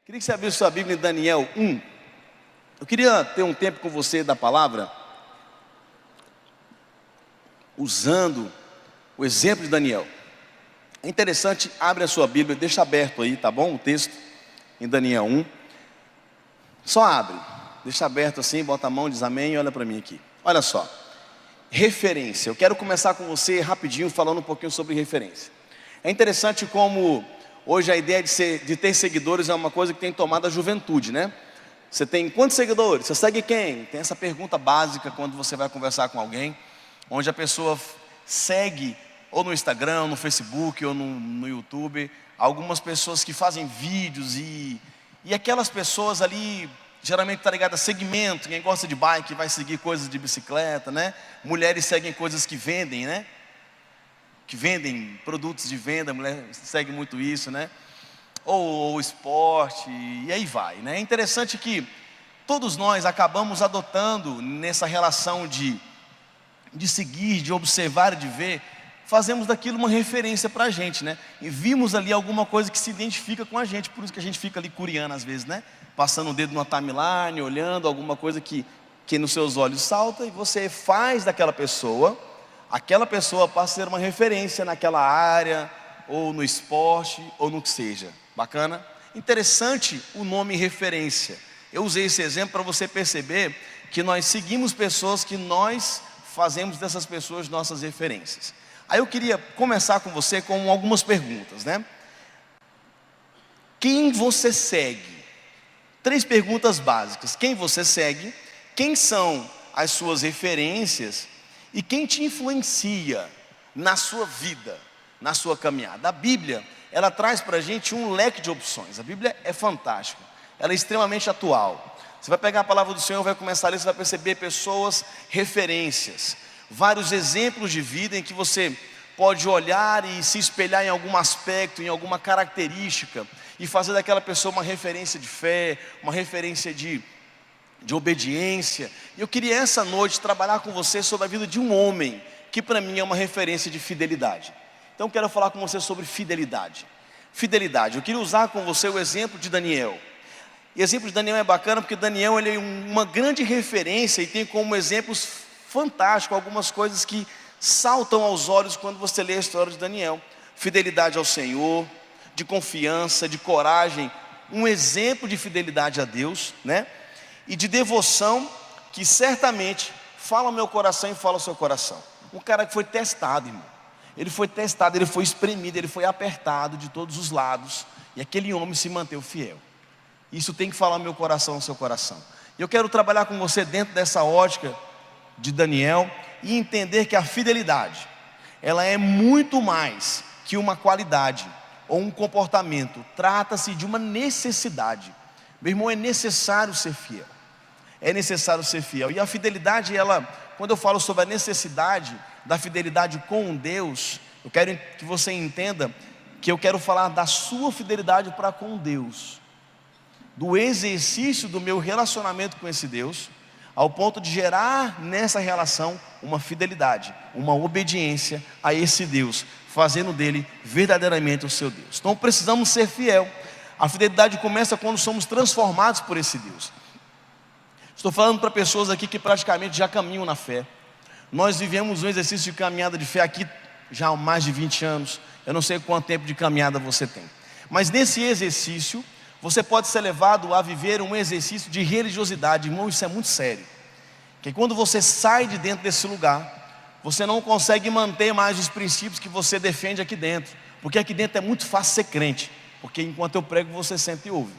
Queria que você abrisse sua Bíblia em Daniel 1. Eu queria ter um tempo com você da palavra, usando o exemplo de Daniel. É interessante, abre a sua Bíblia, deixa aberto aí, tá bom? O texto em Daniel 1. Só abre, deixa aberto assim, bota a mão, diz amém e olha para mim aqui. Olha só, referência. Eu quero começar com você rapidinho falando um pouquinho sobre referência. É interessante como hoje a ideia de ter seguidores é uma coisa que tem tomado a juventude, né? Você tem quantos seguidores? Você segue quem? Tem essa pergunta básica quando você vai conversar com alguém, onde a pessoa segue ou no Instagram, ou no Facebook, ou no YouTube, algumas pessoas que fazem vídeos e aquelas pessoas ali, geralmente está ligado a segmento. Quem gosta de bike vai seguir coisas de bicicleta, né? Mulheres seguem coisas que vendem, né? Que vendem produtos de venda, mulher segue muito isso, né? Ou esporte, e aí vai, né? É interessante que todos nós acabamos adotando nessa relação de seguir, de observar e de ver, fazemos daquilo uma referência para a gente, né? E vimos ali alguma coisa que se identifica com a gente, por isso que a gente fica ali curiando às vezes, né? Passando o dedo numa timeline, olhando alguma coisa que nos seus olhos salta, e você faz daquela pessoa, aquela pessoa passa a ser uma referência naquela área, ou no esporte, ou no que seja. Bacana? Interessante o nome referência. Eu usei esse exemplo para você perceber que nós seguimos pessoas que nós fazemos dessas pessoas nossas referências. Aí eu queria começar com você com algumas perguntas, né? Quem você segue? 3 perguntas básicas. Quem você segue? Quem são as suas referências? E quem te influencia na sua vida, na sua caminhada? A Bíblia, ela traz para a gente um leque de opções. A Bíblia é fantástica, ela é extremamente atual. Você vai pegar a palavra do Senhor, vai começar a ler, você vai perceber pessoas, referências, vários exemplos de vida em que você pode olhar e se espelhar em algum aspecto, em alguma característica, e fazer daquela pessoa uma referência de fé, uma referência de obediência. E eu queria essa noite trabalhar com você sobre a vida de um homem, que para mim é uma referência de fidelidade. Então eu quero falar com você sobre fidelidade. Fidelidade, eu queria usar com você o exemplo de Daniel. E o exemplo de Daniel é bacana porque Daniel ele é uma grande referência e tem como exemplos fantásticos algumas coisas que saltam aos olhos quando você lê a história de Daniel. Fidelidade ao Senhor, de confiança, de coragem, um exemplo de fidelidade a Deus, né? E de devoção que certamente fala ao meu coração e fala ao seu coração. Um cara que foi testado, irmão. Ele foi testado, ele foi espremido, ele foi apertado de todos os lados, e aquele homem se manteve fiel. Isso tem que falar ao meu coração, ao seu coração. E eu quero trabalhar com você dentro dessa ótica de Daniel e entender que a fidelidade, ela é muito mais que uma qualidade ou um comportamento. Trata-se de uma necessidade. Meu irmão, é necessário ser fiel. É necessário ser fiel. E a fidelidade, ela, quando eu falo sobre a necessidade da fidelidade com Deus, eu quero que você entenda que eu quero falar da sua fidelidade para com Deus, do exercício do meu relacionamento com esse Deus, ao ponto de gerar nessa relação uma fidelidade, uma obediência a esse Deus, fazendo dele verdadeiramente o seu Deus. Então precisamos ser fiel. A fidelidade começa quando somos transformados por esse Deus. Estou falando para pessoas aqui que praticamente já caminham na fé. Nós vivemos um exercício de caminhada de fé aqui já há mais de 20 anos. Eu não sei quanto tempo de caminhada você tem, mas nesse exercício você pode ser levado a viver um exercício de religiosidade. Irmão, isso é muito sério. Porque quando você sai de dentro desse lugar, você não consegue manter mais os princípios que você defende aqui dentro. Porque aqui dentro é muito fácil ser crente, porque enquanto eu prego você senta e ouve,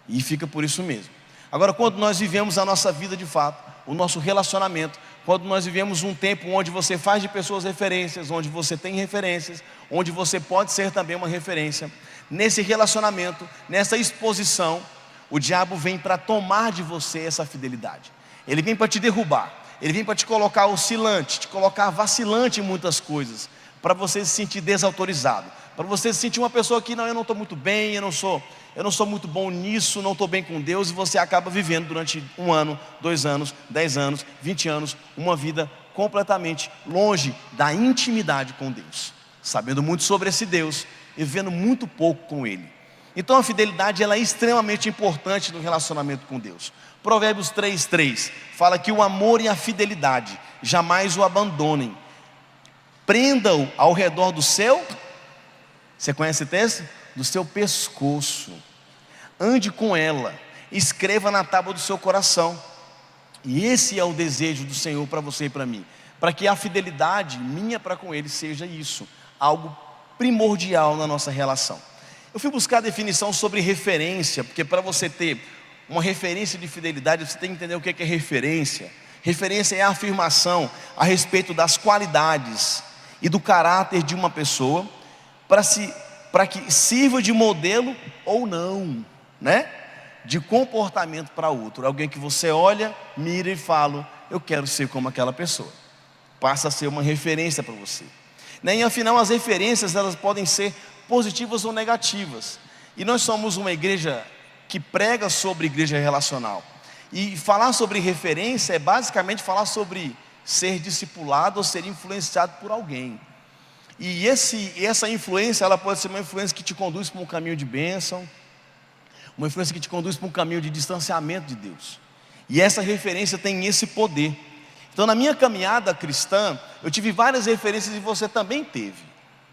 e fica por isso mesmo. Agora, quando nós vivemos a nossa vida de fato, o nosso relacionamento, quando nós vivemos um tempo onde você faz de pessoas referências, onde você tem referências, onde você pode ser também uma referência, nesse relacionamento, nessa exposição, o diabo vem para tomar de você essa fidelidade. Ele vem para te derrubar, ele vem para te colocar oscilante, te colocar vacilante em muitas coisas, para você se sentir desautorizado, para você se sentir uma pessoa que, não, eu não estou muito bem, eu não sou muito bom nisso, não estou bem com Deus, e você acaba vivendo durante 1 ano, 2 anos, 10 anos, 20 anos, uma vida completamente longe da intimidade com Deus, sabendo muito sobre esse Deus e vivendo muito pouco com Ele. Então a fidelidade ela é extremamente importante no relacionamento com Deus. Provérbios 3:3 fala que o amor e a fidelidade jamais o abandonem. Prenda-o ao redor do seu, você conhece esse texto? Do seu pescoço. Ande com ela, escreva na tábua do seu coração. E esse é o desejo do Senhor para você e para mim, para que a fidelidade minha para com Ele seja isso, algo primordial na nossa relação. Eu fui buscar a definição sobre referência, porque para você ter uma referência de fidelidade, você tem que entender o que é referência. Referência é a afirmação a respeito das qualidades e do caráter de uma pessoa, para que sirva de modelo ou não, né? De comportamento para outro. Alguém que você olha, mira e fala: eu quero ser como aquela pessoa. Passa a ser uma referência para você, né? E afinal as referências elas podem ser positivas ou negativas. E nós somos uma igreja que prega sobre igreja relacional. E falar sobre referência é basicamente falar sobre ser discipulado ou ser influenciado por alguém. E essa influência, ela pode ser uma influência que te conduz para um caminho de bênção, uma influência que te conduz para um caminho de distanciamento de Deus. E essa referência tem esse poder. Então na minha caminhada cristã, eu tive várias referências e você também teve.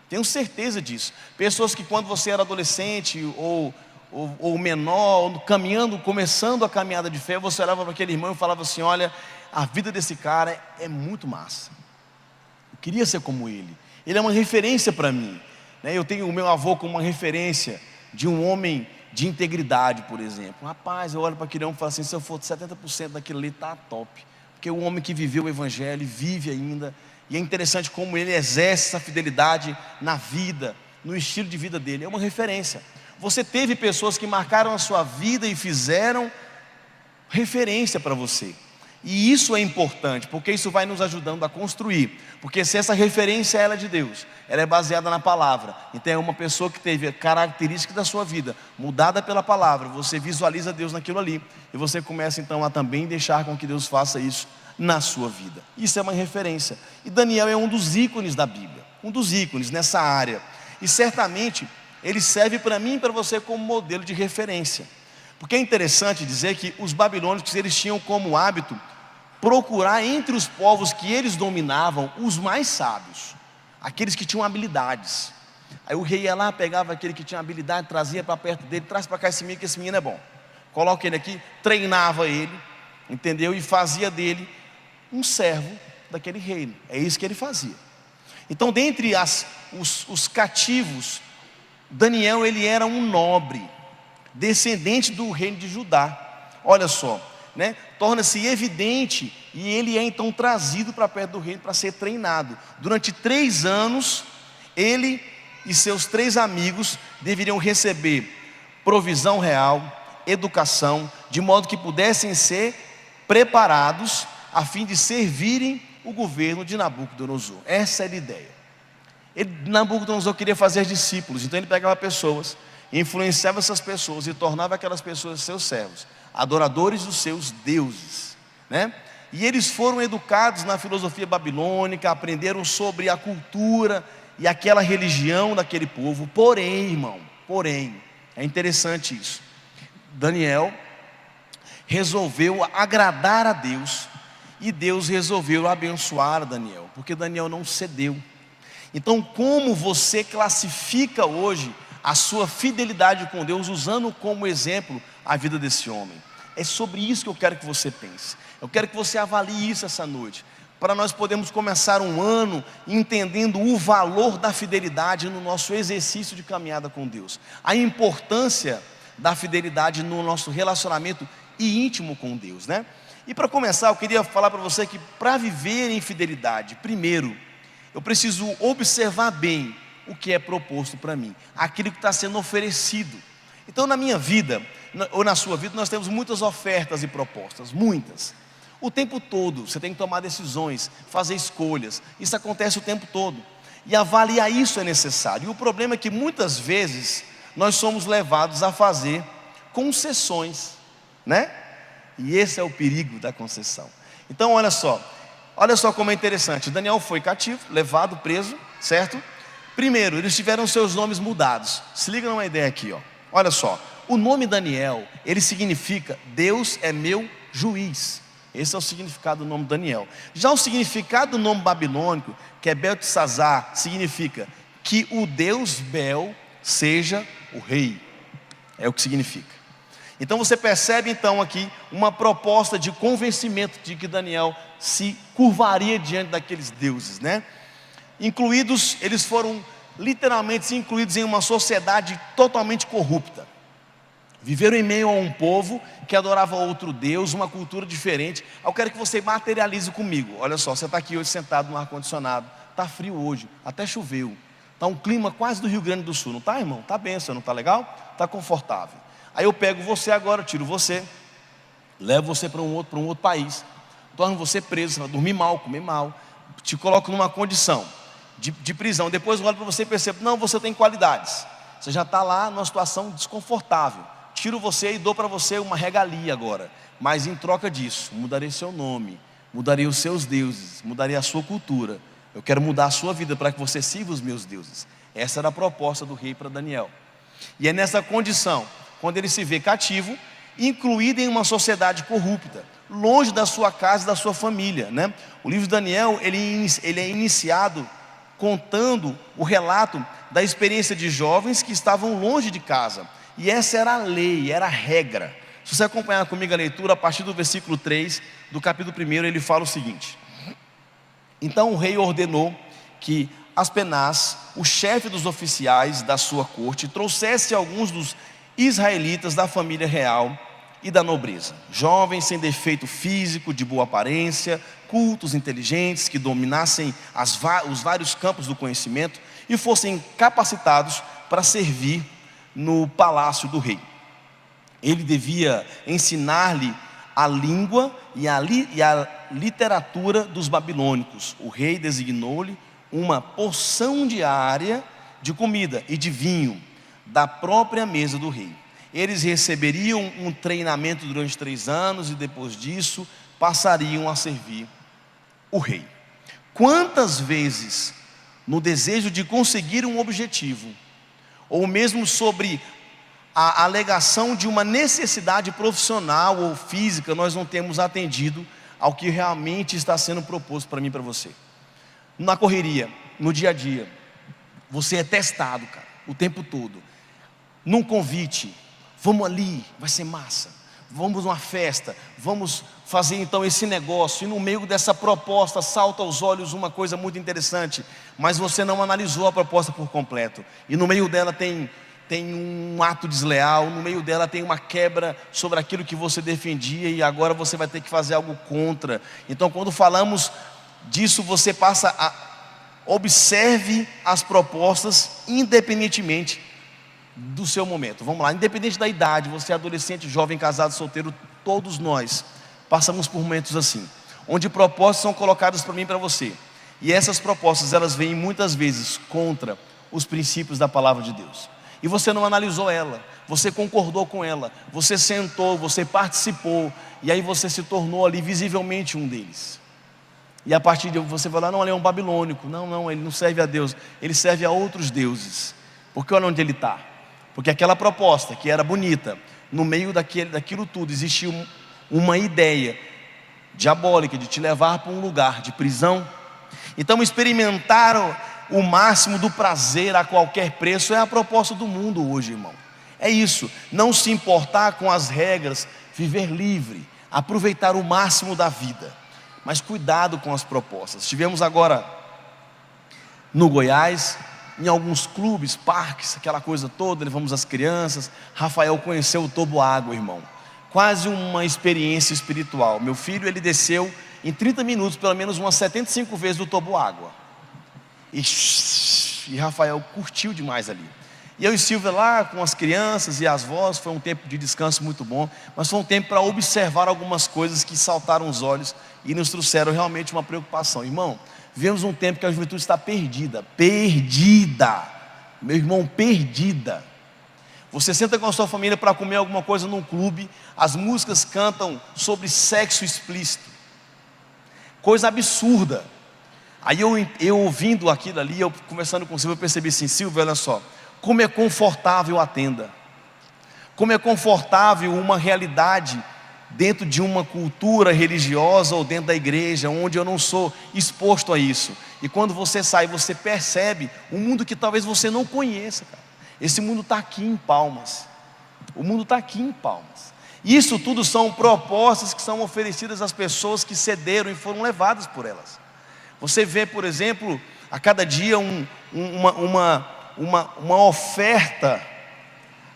Tenho certeza disso. Pessoas que quando você era adolescente ou menor, começando a caminhada de fé, você olhava para aquele irmão e falava assim: olha, a vida desse cara é muito massa, eu queria ser como ele é uma referência para mim, né? Eu tenho o meu avô como uma referência de um homem de integridade, por exemplo. Rapaz, eu olho para aquele homem e falo assim: se eu for 70% daquilo ali, está top, porque o homem que viveu o evangelho, vive ainda, e é interessante como ele exerce essa fidelidade na vida, no estilo de vida dele, é uma referência. Você teve pessoas que marcaram a sua vida e fizeram referência para você. E isso é importante, porque isso vai nos ajudando a construir. Porque se essa referência ela é de Deus, ela é baseada na palavra. Então é uma pessoa que teve características da sua vida mudada pela palavra. Você visualiza Deus naquilo ali, e você começa então a também deixar com que Deus faça isso na sua vida. Isso é uma referência. E Daniel é um dos ícones da Bíblia, um dos ícones nessa área. E certamente ele serve para mim e para você como modelo de referência. Porque é interessante dizer que os babilônicos eles tinham como hábito procurar entre os povos que eles dominavam os mais sábios, aqueles que tinham habilidades. Aí o rei ia lá, pegava aquele que tinha habilidade, trazia para perto dele: traz para cá esse menino, que esse menino é bom, coloca ele aqui, treinava ele, entendeu? E fazia dele um servo daquele reino. É isso que ele fazia. Então dentre os cativos, Daniel ele era um nobre, descendente do reino de Judá. Olha só, né? Torna-se evidente, e ele é então trazido para perto do reino para ser treinado. Durante 3 anos, ele e seus 3 amigos deveriam receber provisão real, educação, de modo que pudessem ser preparados a fim de servirem o governo de Nabucodonosor. Essa era a ideia. Nabucodonosor queria fazer discípulos, então ele pegava pessoas, influenciava essas pessoas e tornava aquelas pessoas seus servos, adoradores dos seus deuses, né? E eles foram educados na filosofia babilônica, aprenderam sobre a cultura e aquela religião daquele povo. Porém, é interessante isso. Daniel resolveu agradar a Deus, e Deus resolveu abençoar Daniel, porque Daniel não cedeu. Então, como você classifica hoje a sua fidelidade com Deus, usando como exemplo a vida desse homem? É sobre isso que eu quero que você pense. Eu quero que você avalie isso essa noite, para nós podermos começar um ano entendendo o valor da fidelidade no nosso exercício de caminhada com Deus, a importância da fidelidade no nosso relacionamento íntimo com Deus, né? E para começar, eu queria falar para você que para viver em fidelidade, primeiro, eu preciso observar bem o que é proposto para mim, aquilo que está sendo oferecido. Então na minha vida, ou na sua vida, nós temos muitas ofertas e propostas, muitas. O tempo todo, você tem que tomar decisões, fazer escolhas, isso acontece o tempo todo. E avaliar isso é necessário. E o problema é que muitas vezes, nós somos levados a fazer concessões, né? E esse é o perigo da concessão. Então olha só como é interessante. Daniel foi cativo, levado, preso, certo? Primeiro, eles tiveram seus nomes mudados. Se liga numa ideia aqui, ó. Olha só, o nome Daniel, ele significa Deus é meu juiz. Esse é o significado do nome Daniel. Já o significado do nome babilônico, que é Beltesazar, significa que o Deus Bel seja o rei. É o que significa. Então você percebe então aqui uma proposta de convencimento de que Daniel se curvaria diante daqueles deuses, né? Incluídos, eles foram literalmente incluídos em uma sociedade totalmente corrupta. Viveram em meio a um povo que adorava outro Deus, uma cultura diferente. Eu quero que você materialize comigo. Olha só, você está aqui hoje sentado no ar-condicionado. Está frio hoje, até choveu. Está um clima quase do Rio Grande do Sul, não está, irmão? Está benção, não está legal? Está confortável. Aí eu pego você agora, tiro você, levo você para um outro país, torno você preso, você vai dormir mal, comer mal, te coloco numa condição de prisão. Depois eu olho para você e percebo, não, você tem qualidades. Você já está lá numa situação desconfortável. Tiro você e dou para você uma regalia agora. Mas em troca disso, mudarei seu nome, mudarei os seus deuses, mudarei a sua cultura. Eu quero mudar a sua vida para que você siga os meus deuses. Essa era a proposta do rei para Daniel. E é nessa condição, quando ele se vê cativo, incluído em uma sociedade corrupta, longe da sua casa e da sua família, né? O livro de Daniel, ele é iniciado contando o relato da experiência de jovens que estavam longe de casa. E essa era a lei, era a regra. Se você acompanhar comigo a leitura, a partir do versículo 3 do capítulo 1, ele fala o seguinte: então o rei ordenou que Aspenaz, o chefe dos oficiais da sua corte, trouxesse alguns dos israelitas da família real e da nobreza, jovens sem defeito físico, de boa aparência, cultos, inteligentes, que dominassem os vários campos do conhecimento e fossem capacitados para servir no palácio do rei. Ele devia ensinar-lhe a língua e a literatura dos babilônicos. O rei designou-lhe uma porção diária de comida e de vinho da própria mesa do rei. Eles receberiam um treinamento durante 3 anos e depois disso passariam a servir o rei. Quantas vezes, no desejo de conseguir um objetivo, ou mesmo sobre a alegação de uma necessidade profissional ou física, nós não temos atendido ao que realmente está sendo proposto para mim e para você. Na correria, no dia a dia, você é testado, cara, o tempo todo. Num convite, vamos ali, vai ser massa. Vamos numa festa, vamos fazer então esse negócio. E no meio dessa proposta salta aos olhos uma coisa muito interessante, mas você não analisou a proposta por completo. E no meio dela tem um ato desleal, no meio dela tem uma quebra sobre aquilo que você defendia, e agora você vai ter que fazer algo contra. Então quando falamos disso, você passa a observe as propostas independentemente do seu momento. Vamos lá, independente da idade, você é adolescente, jovem, casado, solteiro, todos nós passamos por momentos assim, onde propostas são colocadas para mim e para você, e essas propostas, elas vêm muitas vezes contra os princípios da palavra de Deus, e você não analisou ela, você concordou com ela, você sentou, você participou, e aí você se tornou ali visivelmente um deles. E a partir de você vai lá, não, ele é um babilônico, não, ele não serve a Deus, ele serve a outros deuses. Porque olha onde ele está. Porque aquela proposta que era bonita, no meio daquilo tudo existia uma ideia diabólica de te levar para um lugar de prisão. Então experimentar o máximo do prazer a qualquer preço é a proposta do mundo hoje, irmão. É isso, não se importar com as regras, viver livre, aproveitar o máximo da vida. Mas cuidado com as propostas. Estivemos agora no Goiás, em alguns clubes, parques, aquela coisa toda, levamos as crianças. Rafael conheceu o toboágua, irmão. Quase uma experiência espiritual. Meu filho, ele desceu em 30 minutos, pelo menos umas 75 vezes do toboágua. E Rafael curtiu demais ali. E eu e Silvia lá com as crianças e as vós, foi um tempo de descanso muito bom, mas foi um tempo para observar algumas coisas que saltaram os olhos e nos trouxeram realmente uma preocupação. Irmão, vemos um tempo que a juventude está perdida, meu irmão, perdida. Você senta com a sua família para comer alguma coisa num clube, as músicas cantam sobre sexo explícito, coisa absurda. Aí eu ouvindo aquilo ali, eu conversando com Silvia, eu percebi assim: Silvia, olha só, como é confortável a tenda. como é confortável uma realidade dentro de uma cultura religiosa ou dentro da igreja, onde eu não sou exposto a isso. E quando você sai, você percebe um mundo que talvez você não conheça, cara. Esse mundo está aqui em Palmas. O mundo está aqui em Palmas. Isso tudo são propostas que são oferecidas às pessoas que cederam e foram levadas por elas. Você vê, por exemplo, a cada dia uma oferta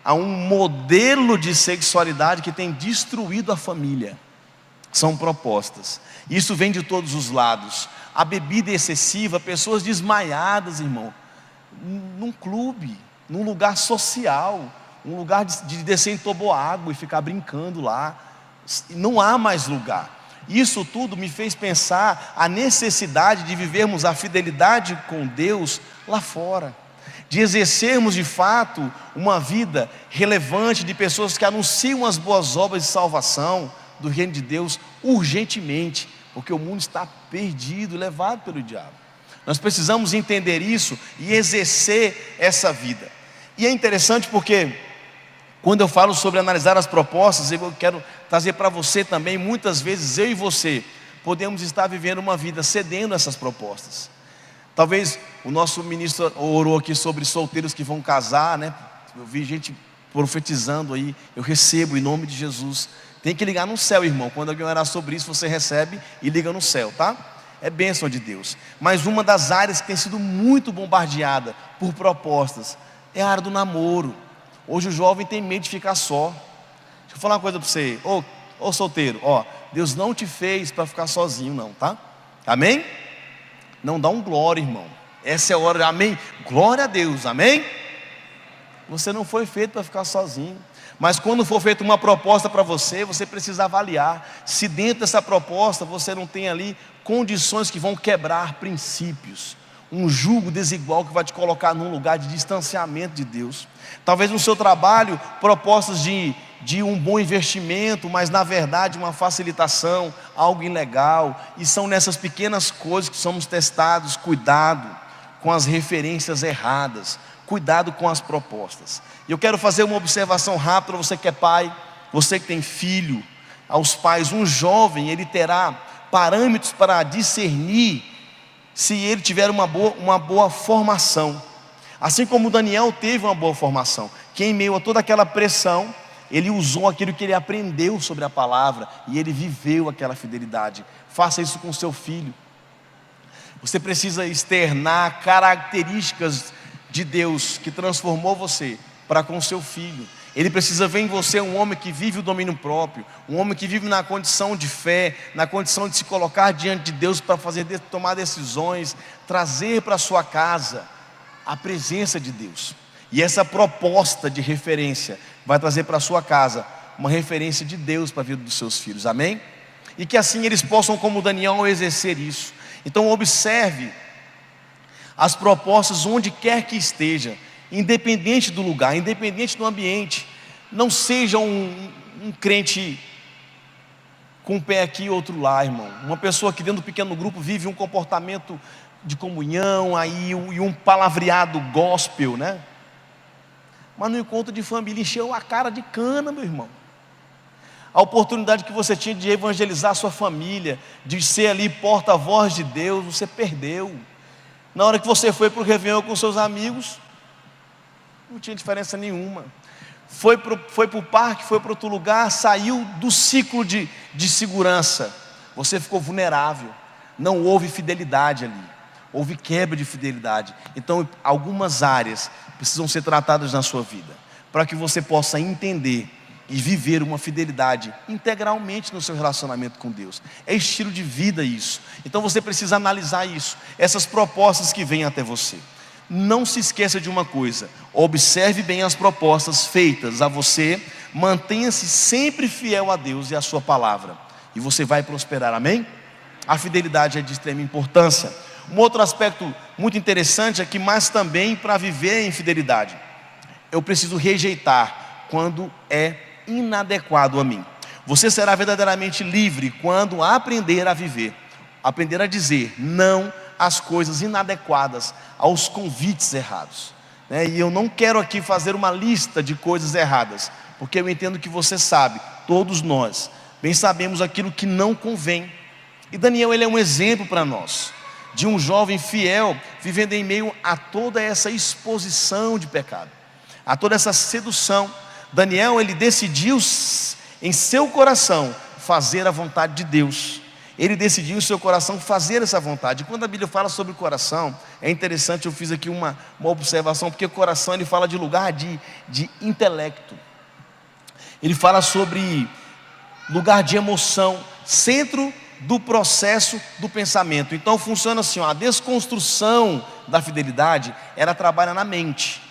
a um modelo de sexualidade que tem destruído a família. São propostas. Isso vem de todos os lados. A bebida excessiva, pessoas desmaiadas, irmão, num clube, num lugar social, um lugar de descer em toboágua e ficar brincando lá. Não há mais lugar. Isso tudo me fez pensar a necessidade de vivermos a fidelidade com Deus lá fora, de exercermos de fato uma vida relevante de pessoas que anunciam as boas obras de salvação do reino de Deus urgentemente, porque o mundo está perdido, levado pelo diabo. Nós precisamos entender isso e exercer essa vida. E é interessante porque quando eu falo sobre analisar as propostas, eu quero trazer para você também, muitas vezes eu e você podemos estar vivendo uma vida cedendo essas propostas. Talvez o nosso ministro orou aqui sobre solteiros que vão casar, né? Eu vi gente profetizando aí, eu recebo em nome de Jesus. Tem que ligar no céu, irmão. Quando alguém orar sobre isso, você recebe e liga no céu, tá? É bênção de Deus. Mas uma das áreas que tem sido muito bombardeada por propostas é a área do namoro. Hoje o jovem tem medo de ficar só. Deixa eu falar uma coisa para você. Ô solteiro, Deus não te fez para ficar sozinho não, tá? Amém? Não dá um glória, irmão. Essa é a hora, amém? Glória a Deus, amém? Você não foi feito para ficar sozinho. Mas quando for feita uma proposta para você, você precisa avaliar se dentro dessa proposta você não tem ali condições que vão quebrar princípios, um jugo desigual que vai te colocar num lugar de distanciamento de Deus. Talvez no seu trabalho, propostas de um bom investimento, mas na verdade uma facilitação, algo ilegal. E são nessas pequenas coisas que somos testados. Cuidado com as referências erradas, cuidado com as propostas. E eu quero fazer uma observação rápida, você que é pai, você que tem filho, aos pais. Um jovem, ele terá parâmetros para discernir se ele tiver uma boa formação, assim como Daniel teve uma boa formação, que em meio a toda aquela pressão, ele usou aquilo que ele aprendeu sobre a palavra, e ele viveu aquela fidelidade. Faça isso com seu filho. Você precisa externar características de Deus que transformou você para com seu filho. Ele precisa ver em você um homem que vive o domínio próprio, um homem que vive na condição de fé, na condição de se colocar diante de Deus para tomar decisões, trazer para a sua casa a presença de Deus. E essa proposta de referência vai trazer para a sua casa uma referência de Deus para a vida dos seus filhos, amém? E que assim eles possam, como Daniel, exercer isso. Então observe as propostas onde quer que esteja, independente do lugar, independente do ambiente. Não seja um crente com um pé aqui e outro lá, irmão. Uma pessoa que dentro do pequeno grupo vive um comportamento de comunhão aí, e um palavreado gospel, né? Mas no encontro de família encheu a cara de cana, meu irmão. A oportunidade que você tinha de evangelizar a sua família, de ser ali porta-voz de Deus, você perdeu. Na hora que você foi para o Réveillon com seus amigos, não tinha diferença nenhuma. Foi para o parque, foi para outro lugar, saiu do ciclo de segurança. Você ficou vulnerável. Não houve fidelidade ali. Houve quebra de fidelidade. Então algumas áreas precisam ser tratadas na sua vida, para que você possa entender e viver uma fidelidade integralmente no seu relacionamento com Deus. É estilo de vida isso. Então você precisa analisar isso, essas propostas que vêm até você. Não se esqueça de uma coisa: observe bem as propostas feitas a você, mantenha-se sempre fiel a Deus e à sua palavra, e você vai prosperar, amém? A fidelidade é de extrema importância. Um outro aspecto muito interessante é que, mas também para viver em fidelidade, eu preciso rejeitar quando é inadequado a mim. Você será verdadeiramente livre quando aprender a viver, aprender a dizer não às coisas inadequadas, aos convites errados, né? E eu não quero aqui fazer uma lista de coisas erradas, porque eu entendo que você sabe, todos nós, bem sabemos aquilo que não convém. E Daniel, ele é um exemplo para nós, de um jovem fiel, vivendo em meio a toda essa exposição de pecado, a toda essa sedução. Daniel, ele decidiu em seu coração fazer a vontade de Deus. Ele decidiu em seu coração fazer essa vontade. E quando a Bíblia fala sobre o coração, é interessante, eu fiz aqui uma observação, porque o coração, ele fala de lugar de intelecto, ele fala sobre lugar de emoção, centro do processo do pensamento. Então funciona assim, a desconstrução da fidelidade, ela trabalha na mente.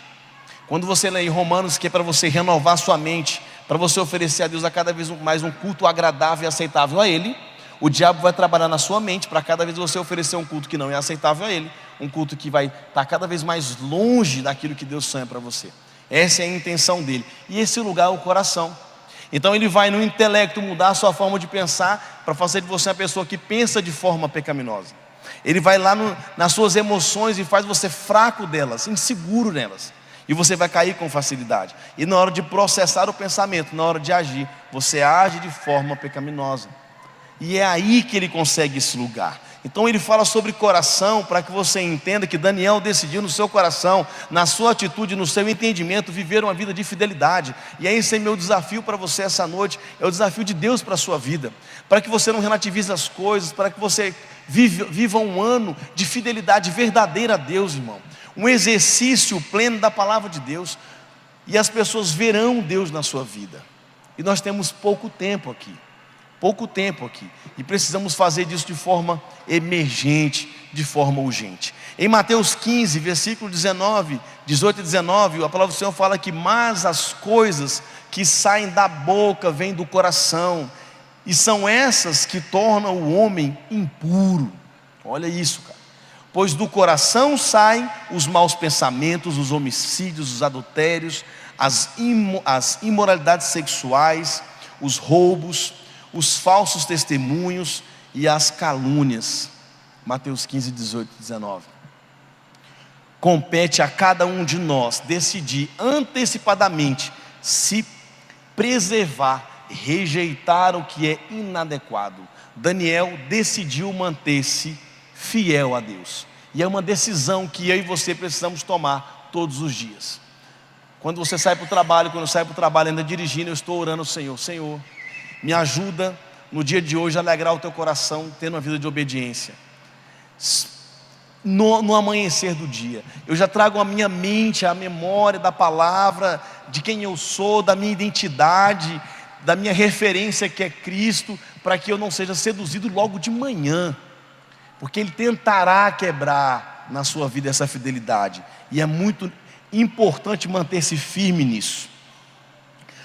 Quando você lê em Romanos que é para você renovar sua mente, para você oferecer a Deus a cada vez mais um culto agradável e aceitável a Ele, o diabo vai trabalhar na sua mente para cada vez você oferecer um culto que não é aceitável a Ele, um culto que vai estar cada vez mais longe daquilo que Deus sonha para você. Essa é a intenção dele. E esse lugar é o coração. Então ele vai no intelecto mudar a sua forma de pensar, para fazer de você uma pessoa que pensa de forma pecaminosa. Ele vai lá nas suas emoções e faz você fraco delas, inseguro nelas. E você vai cair com facilidade. E na hora de processar o pensamento, na hora de agir, você age de forma pecaminosa. E é aí que ele consegue esse lugar. Então ele fala sobre coração, para que você entenda que Daniel decidiu no seu coração, na sua atitude, no seu entendimento, viver uma vida de fidelidade. E esse é meu desafio para você essa noite, é o desafio de Deus para a sua vida, para que você não relativize as coisas, para que você viva um ano de fidelidade verdadeira a Deus, irmão. Um exercício pleno da palavra de Deus, e as pessoas verão Deus na sua vida. E nós temos pouco tempo aqui, e precisamos fazer disso de forma emergente, de forma urgente. Em Mateus 15, versículo 18 e 19, a palavra do Senhor fala que: mas as coisas que saem da boca vêm do coração, e são essas que tornam o homem impuro. Olha isso, cara. Pois do coração saem os maus pensamentos, os homicídios, os adultérios, as imoralidades sexuais, os roubos, os falsos testemunhos e as calúnias. Mateus 15, 18 e 19. Compete a cada um de nós decidir antecipadamente se preservar, rejeitar o que é inadequado. Daniel decidiu manter-se fiel a Deus, e é uma decisão que eu e você precisamos tomar todos os dias. Quando você sai para o trabalho, quando eu saio para o trabalho ainda dirigindo, eu estou orando ao Senhor: Senhor, me ajuda no dia de hoje a alegrar o teu coração, tendo uma vida de obediência. No amanhecer do dia, eu já trago à minha mente a memória da palavra, de quem eu sou, da minha identidade, da minha referência que é Cristo, para que eu não seja seduzido logo de manhã, porque Ele tentará quebrar na sua vida essa fidelidade, e é muito importante manter-se firme nisso.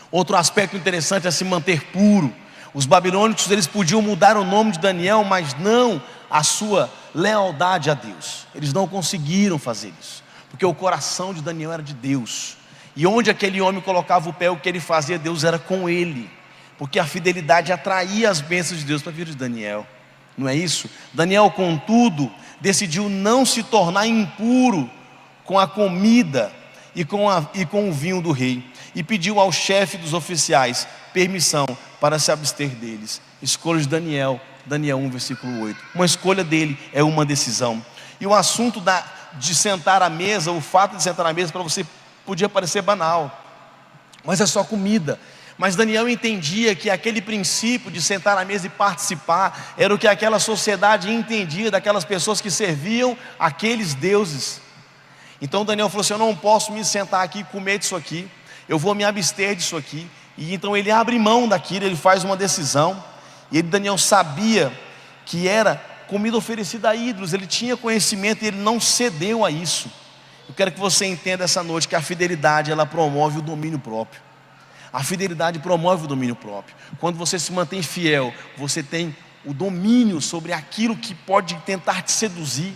Outro aspecto interessante é se manter puro. Os babilônicos, eles podiam mudar o nome de Daniel, mas não a sua lealdade a Deus. Eles não conseguiram fazer isso, porque o coração de Daniel era de Deus, e onde aquele homem colocava o pé, o que ele fazia, Deus era com ele, porque a fidelidade atraía as bênçãos de Deus para a vida de Daniel. Não é isso? Daniel, contudo, decidiu não se tornar impuro com a comida e com o vinho do rei, e pediu ao chefe dos oficiais permissão para se abster deles. Escolha de Daniel 1, versículo 8. Uma escolha dele é uma decisão. E o assunto de sentar à mesa, o fato de sentar à mesa, para você podia parecer banal, mas é só comida. Mas Daniel entendia que aquele princípio de sentar à mesa e participar era o que aquela sociedade entendia daquelas pessoas que serviam aqueles deuses. Então Daniel falou assim: eu não posso me sentar aqui e comer disso aqui, eu vou me abster disso aqui. E então ele abre mão daquilo, ele faz uma decisão. E Daniel sabia que era comida oferecida a ídolos, ele tinha conhecimento e ele não cedeu a isso. Eu quero que você entenda essa noite que a fidelidade, ela promove o domínio próprio. A fidelidade promove o domínio próprio. Quando você se mantém fiel, você tem o domínio sobre aquilo que pode tentar te seduzir.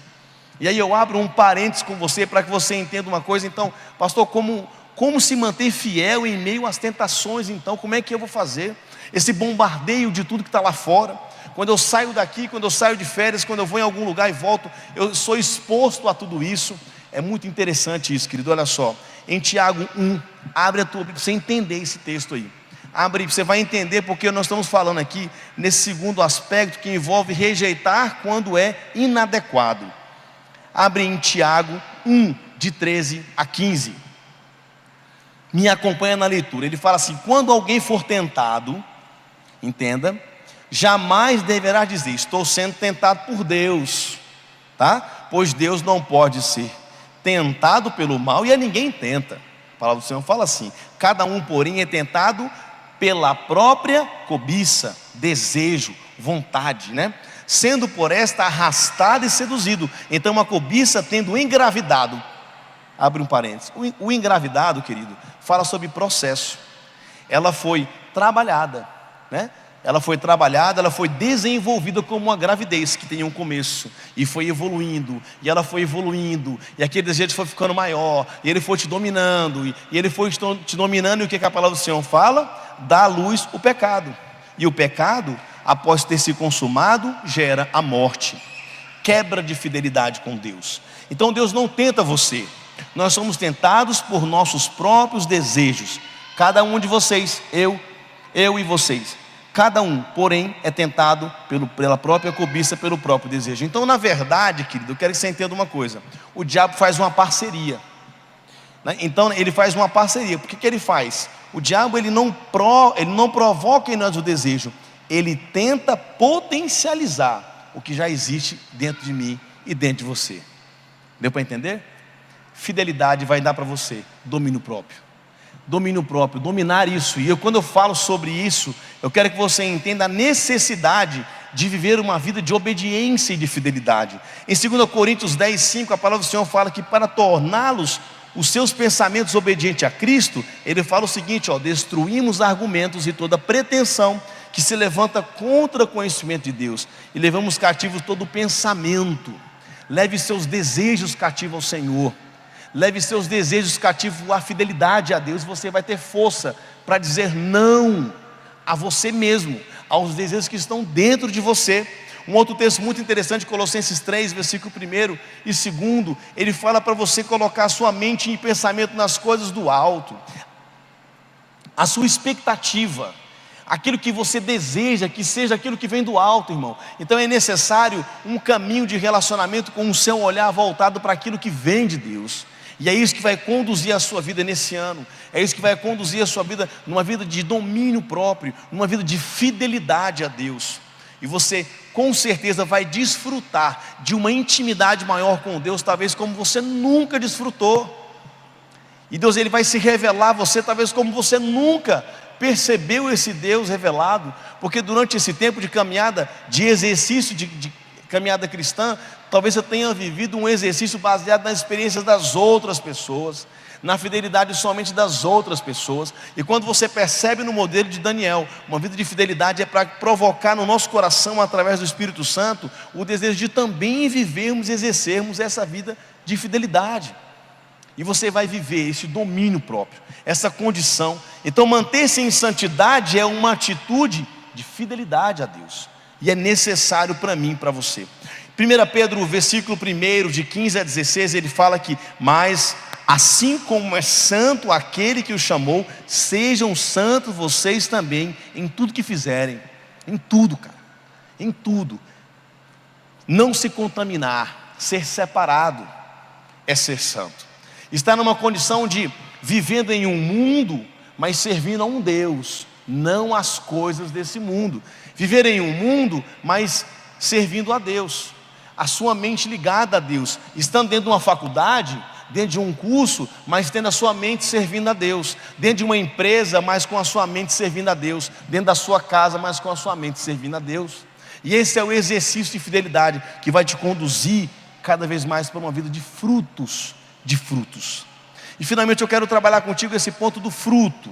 E aí eu abro um parênteses com você para que você entenda uma coisa. Então, pastor, como se manter fiel em meio às tentações? Então, como é que eu vou fazer? Esse bombardeio de tudo que está lá fora. Quando eu saio daqui, quando eu saio de férias, quando eu vou em algum lugar e volto, eu sou exposto a tudo isso. É muito interessante isso, querido. Olha só, em Tiago 1, abre a tua Bíblia para você entender esse texto aí. Abre, você vai entender porque nós estamos falando aqui nesse segundo aspecto que envolve rejeitar quando é inadequado. Abre em Tiago 1, de 13 a 15. Me acompanha na leitura. Ele fala assim: quando alguém for tentado, entenda, jamais deverá dizer, estou sendo tentado por Deus, tá? Pois Deus não pode ser tentado pelo mal e a ninguém tenta. A palavra do Senhor fala assim: cada um, porém, é tentado pela própria cobiça, desejo, vontade, né? Sendo por esta arrastado e seduzido. Então a cobiça tendo engravidado, abre um parênteses, o engravidado, querido, fala sobre processo. Ela foi trabalhada, né? Ela foi trabalhada, ela foi desenvolvida como uma gravidez que tem um começo, e foi evoluindo, e ela foi evoluindo, e aquele desejo foi ficando maior, e ele foi te dominando, e ele foi te dominando, e o que a palavra do Senhor fala? Dá à luz o pecado, e o pecado, após ter se consumado, gera a morte, quebra de fidelidade com Deus. Então Deus não tenta você, nós somos tentados por nossos próprios desejos, cada um de vocês, eu e vocês. Cada um, porém, é tentado pela própria cobiça, pelo próprio desejo. Então, na verdade, querido, eu quero que você entenda uma coisa: o diabo faz uma parceria, né? Então, ele faz uma parceria. Por que ele faz? O diabo ele não provoca em nós o desejo, ele tenta potencializar o que já existe dentro de mim e dentro de você. Deu para entender? Fidelidade vai dar para você domínio próprio. Domínio próprio, dominar isso. E quando eu falo sobre isso, eu quero que você entenda a necessidade de viver uma vida de obediência e de fidelidade. Em 2 Coríntios 10, 5, a palavra do Senhor fala que para torná-los, os seus pensamentos obedientes a Cristo, ele fala o seguinte: destruímos argumentos e toda pretensão que se levanta contra o conhecimento de Deus, e levamos cativo todo pensamento. Leve seus desejos cativos ao Senhor. Leve seus desejos cativos à fidelidade a Deus. Você vai ter força para dizer não a você mesmo, aos desejos que estão dentro de você. Um outro texto muito interessante, Colossenses 3, versículo 1 e 2, ele fala para você colocar a sua mente em pensamento nas coisas do alto. A sua expectativa, aquilo que você deseja, que seja aquilo que vem do alto, irmão. Então é necessário um caminho de relacionamento com o seu olhar voltado para aquilo que vem de Deus. E é isso que vai conduzir a sua vida nesse ano. É isso que vai conduzir a sua vida numa vida de domínio próprio, numa vida de fidelidade a Deus. E você com certeza vai desfrutar de uma intimidade maior com Deus, talvez como você nunca desfrutou. E Deus ele vai se revelar a você, talvez como você nunca percebeu esse Deus revelado. Porque durante esse tempo de caminhada, de exercício de caminhada cristã, talvez você tenha vivido um exercício baseado nas experiências das outras pessoas, na fidelidade somente das outras pessoas. E quando você percebe no modelo de Daniel, uma vida de fidelidade é para provocar no nosso coração, através do Espírito Santo, o desejo de também vivermos e exercermos essa vida de fidelidade. E você vai viver esse domínio próprio, essa condição. Então manter-se em santidade é uma atitude de fidelidade a Deus, e é necessário para mim e para você. 1 Pedro, versículo 1, de 15 a 16, ele fala que: mas assim como é santo aquele que o chamou, sejam santos vocês também em tudo que fizerem. Em tudo, cara, em tudo. Não se contaminar, ser separado é ser santo. Estar numa condição de vivendo em um mundo, mas servindo a um Deus, não as coisas desse mundo. Viver em um mundo, mas servindo a Deus. A sua mente ligada a Deus, estando dentro de uma faculdade, dentro de um curso, mas tendo a sua mente servindo a Deus. Dentro de uma empresa, mas com a sua mente servindo a Deus. Dentro da sua casa, mas com a sua mente servindo a Deus. E esse é o exercício de fidelidade que vai te conduzir cada vez mais para uma vida de frutos. E finalmente eu quero trabalhar contigo esse ponto do fruto.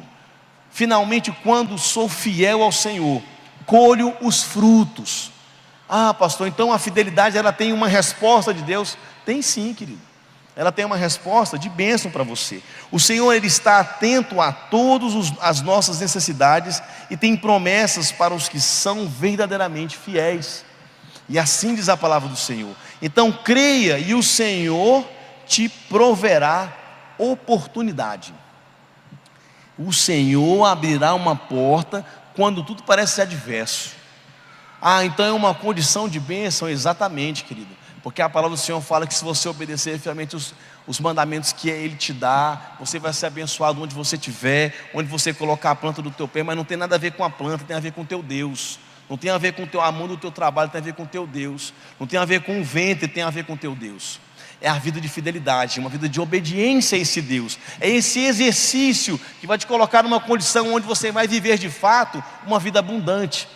Finalmente, quando sou fiel ao Senhor, colho os frutos. Ah, pastor, então a fidelidade ela tem uma resposta de Deus? Tem sim, querido. Ela tem uma resposta de bênção para você. O Senhor ele está atento a todas as nossas necessidades e tem promessas para os que são verdadeiramente fiéis. E assim diz a palavra do Senhor. Então creia, e o Senhor te proverá oportunidade. O Senhor abrirá uma porta quando tudo parece ser adverso. Então é uma condição de bênção? Exatamente, querido. Porque a palavra do Senhor fala que se você obedecer fielmente os mandamentos que Ele te dá, você vai ser abençoado onde você estiver, onde você colocar a planta do teu pé. Mas não tem nada a ver com a planta, tem a ver com o teu Deus. Não tem a ver com o teu amor do teu trabalho, tem a ver com o teu Deus. Não tem a ver com o ventre, tem a ver com o teu Deus. É a vida de fidelidade, uma vida de obediência a esse Deus. É esse exercício que vai te colocar numa condição onde você vai viver de fato uma vida abundante.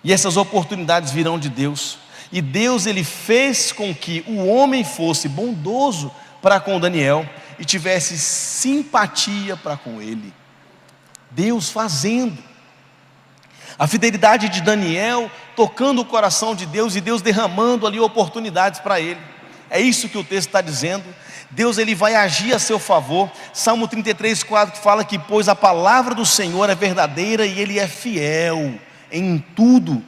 E essas oportunidades virão de Deus. E Deus, Ele fez com que o homem fosse bondoso para com Daniel e tivesse simpatia para com ele. Deus fazendo. A fidelidade de Daniel tocando o coração de Deus e Deus derramando ali oportunidades para ele. É isso que o texto está dizendo. Deus, Ele vai agir a seu favor. Salmo 33:4 que fala que pois a palavra do Senhor é verdadeira e Ele é fiel em tudo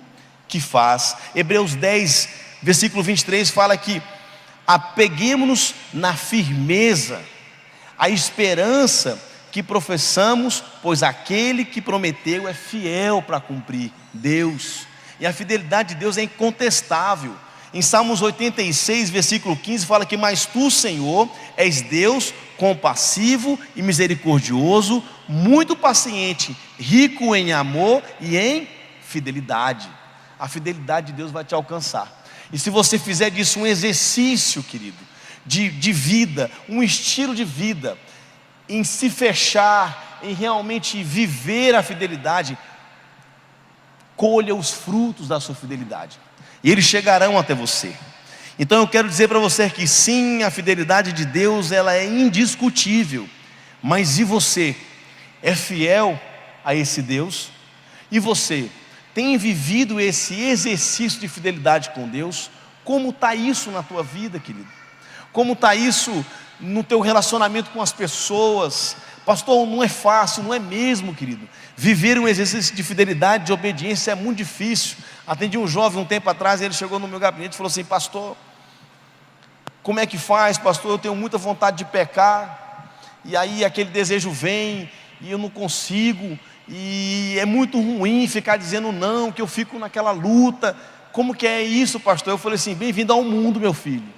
que faz. Hebreus 10, versículo 23 fala que apeguemo-nos na firmeza, a esperança que professamos, pois aquele que prometeu é fiel para cumprir. Deus. E a fidelidade de Deus é incontestável. Em Salmos 86, versículo 15 fala que mas tu, Senhor, és Deus compassivo e misericordioso, muito paciente, rico em amor e em fidelidade. A fidelidade de Deus vai te alcançar. E se você fizer disso um exercício, querido, de vida, um estilo de vida, em se fechar, em realmente viver a fidelidade, colha os frutos da sua fidelidade, e eles chegarão até você. Então eu quero dizer para você que sim, a fidelidade de Deus, ela é indiscutível. Mas e você? É fiel a esse Deus? E você? Tem vivido esse exercício de fidelidade com Deus? Como está isso na tua vida, querido? Como está isso no teu relacionamento com as pessoas? Pastor, não é fácil, não é mesmo, querido. Viver um exercício de fidelidade, de obediência é muito difícil. Atendi um jovem um tempo atrás, ele chegou no meu gabinete e falou assim: pastor, como é que faz, pastor? Eu tenho muita vontade de pecar, e aí aquele desejo vem, e eu não consigo, e é muito ruim ficar dizendo não, que eu fico naquela luta. Como que é isso, pastor? Eu falei assim: bem-vindo ao mundo, meu filho.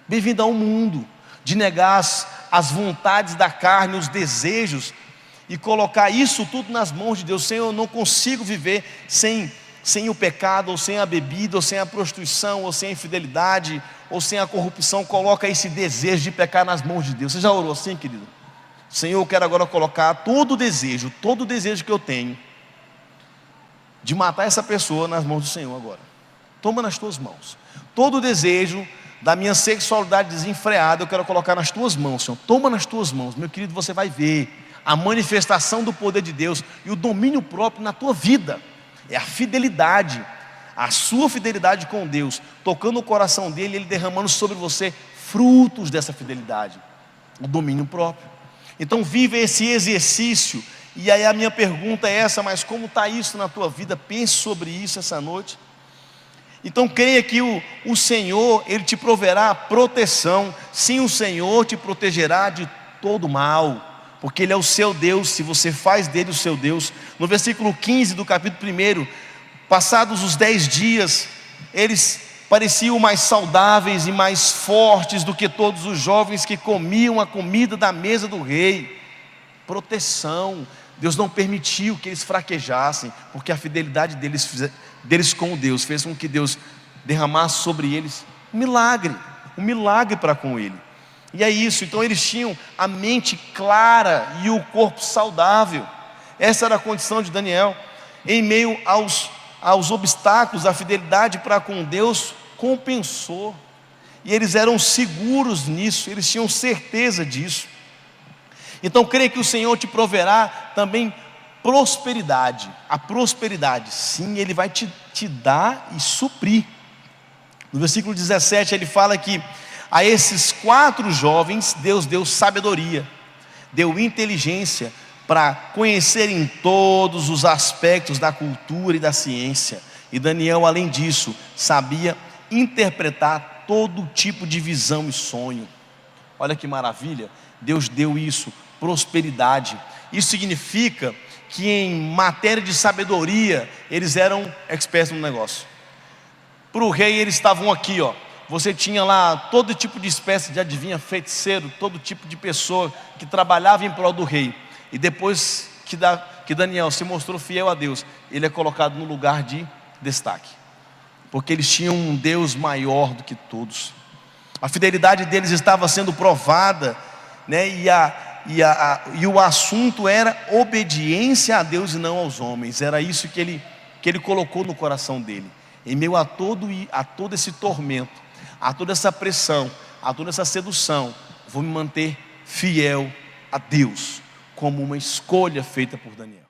Bem-vindo ao mundo de negar as vontades da carne, os desejos, e colocar isso tudo nas mãos de Deus. Senhor, eu não consigo viver sem o pecado, ou sem a bebida, ou sem a prostituição, ou sem a infidelidade, ou sem a corrupção. Coloca esse desejo de pecar nas mãos de Deus. Você já orou assim, querido? Senhor, eu quero agora colocar todo o desejo que eu tenho de matar essa pessoa nas mãos do Senhor agora. Toma nas tuas mãos. Todo o desejo da minha sexualidade desenfreada eu quero colocar nas tuas mãos, Senhor. Toma nas tuas mãos, meu querido. Você vai ver a manifestação do poder de Deus e o domínio próprio na tua vida. É a fidelidade, a sua fidelidade com Deus, tocando o coração dele, ele derramando sobre você frutos dessa fidelidade, o domínio próprio. Então vive esse exercício. E aí a minha pergunta é essa: mas como está isso na tua vida? Pense sobre isso essa noite. Então creia que o Senhor, Ele te proverá proteção. Sim, o Senhor te protegerá de todo mal, porque Ele é o seu Deus, se você faz dele o seu Deus. No versículo 15 do capítulo 1, passados os 10 dias, eles pareciam mais saudáveis e mais fortes do que todos os jovens que comiam a comida da mesa do rei. Proteção. Deus não permitiu que eles fraquejassem, porque a fidelidade deles com Deus fez com que Deus derramasse sobre eles um milagre para com ele. E é isso. Então eles tinham a mente clara e o corpo saudável. Essa era a condição de Daniel. Em meio aos obstáculos, a fidelidade para com Deus compensou, e eles eram seguros nisso, eles tinham certeza disso. Então creia que o Senhor te proverá também prosperidade. A prosperidade, sim, Ele vai te dar e suprir. No versículo 17 ele fala que a esses 4 jovens Deus deu sabedoria, deu inteligência para conhecerem todos os aspectos da cultura e da ciência. E Daniel, além disso, sabia interpretar todo tipo de visão e sonho. Olha que maravilha, Deus deu isso, prosperidade. Isso significa que em matéria de sabedoria, eles eram expertos no negócio. Para o rei eles estavam aqui, ó. Você tinha lá todo tipo de espécie de adivinha, feiticeiro, todo tipo de pessoa que trabalhava em prol do rei. E depois que Daniel se mostrou fiel a Deus, ele é colocado no lugar de destaque, porque eles tinham um Deus maior do que todos. A fidelidade deles estava sendo provada, né? E o assunto era obediência a Deus e não aos homens. Era isso que ele colocou no coração dele. Em meio a todo esse tormento, a toda essa pressão, a toda essa sedução, vou me manter fiel a Deus, como uma escolha feita por Daniel.